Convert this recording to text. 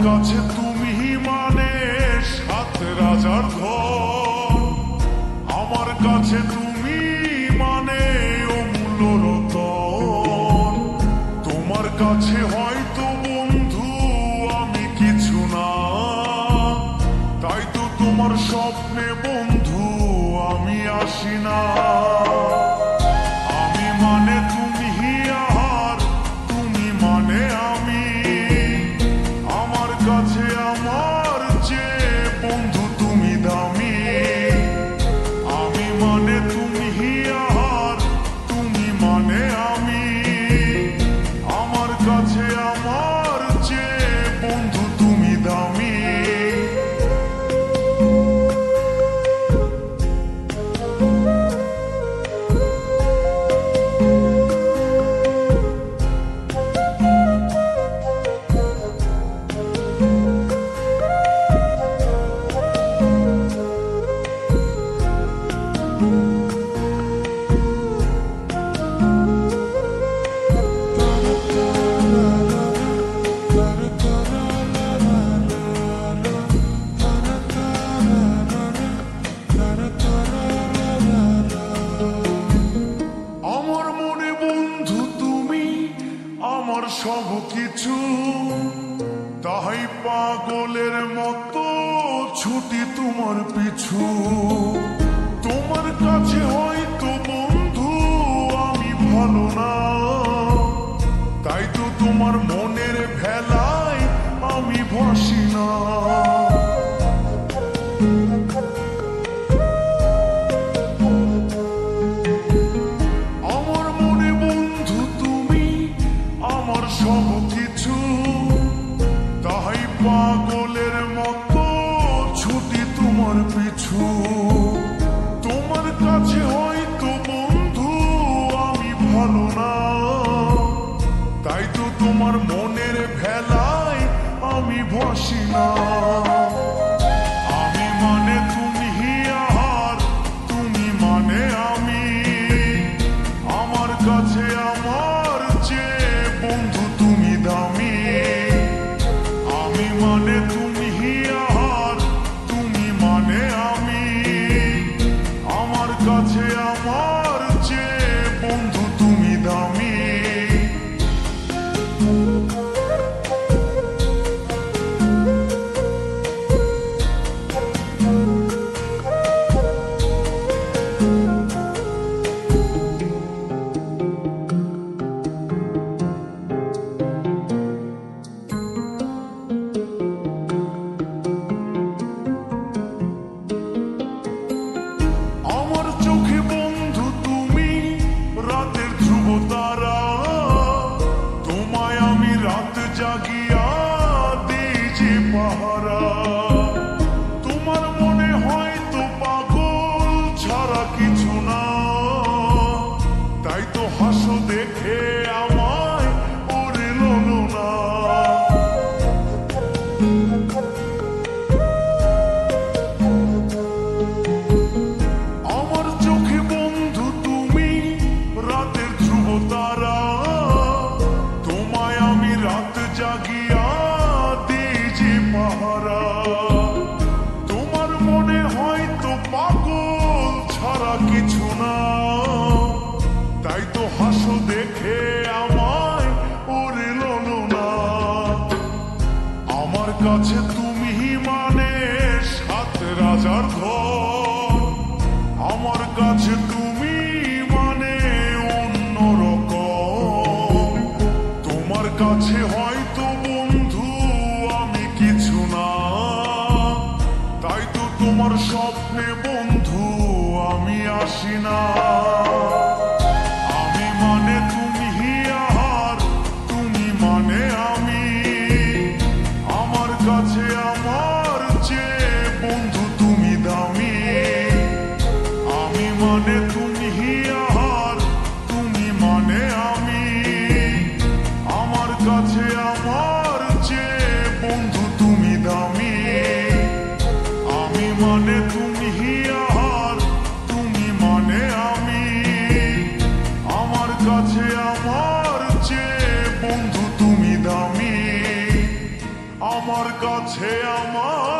কাছে তুমি মানে সাত রাজার ধন, আমার কাছে তুমি মানে অমূল্য রতন। তোমার কাছে হয়তো বন্ধু আমি কিছু না, তাই তো তোমার স্বপ্নে বন্ধু আমি আসি না। আমি মানে তুমি আর তুমি মানে আমি, আমার কাছে আমার চেয়ে বন্ধু তুমি দামি। আমি মানে তুমি আর তুমি মানে আমি, আমার কাছে আমার চেয়ে বন্ধু তুমি দামি। আমার সব কিছু, তাই পাগলের মতো ছুটি তোমার পিছু। তোমার কাছে হয়তো বন্ধু আমি ভালো না, তাই তো তোমার মনের ভেলায় আমি ভাসি না। সব কিছু, তাই পাগলের মতো ছুটি তোমার পিছু। তোমার কাছে হয়তো বন্ধু আমি ভালো না, তাই তো তোমার মনের ভেলায় আমি ভাসি না। আমি মানে তুমি আর তুমি মানে আমি, আমার কাছে আমার চেয়ে বন্ধু তুমি দামি। আমি মানে তুমি আর তুমি মানে আমি, আমার কাছে আমার চেয়ে বন্ধু তুমি দামি। তোমার মনে হয়তো পাগল ছাড়া কিছু না, তাই তো হাসো দেখে আমায় ওরে লোলো না। আমার চোখে বন্ধু তুমি রাতের ধ্রুব তারা, তোমায় আমি রাত জাগিয়া তোমার মনে হয়তো পাগল ছাড়া কিছু না, তাই তো হাসো দেখে আমায় ওরে লোলো না। আমার কাছে তুমি মানে সাত রাজার ধন, আমার কাছে তুমি মানে অন্যরকম। তোমার কাছে হয়তো বন্ধু আমি কিছু না, তাই তো তোমার স্বপ্নে বন্ধু আমি আসি না। আমি মানে তুমি আর তুমি মানে আমি, আমার কাছে কাছে আমার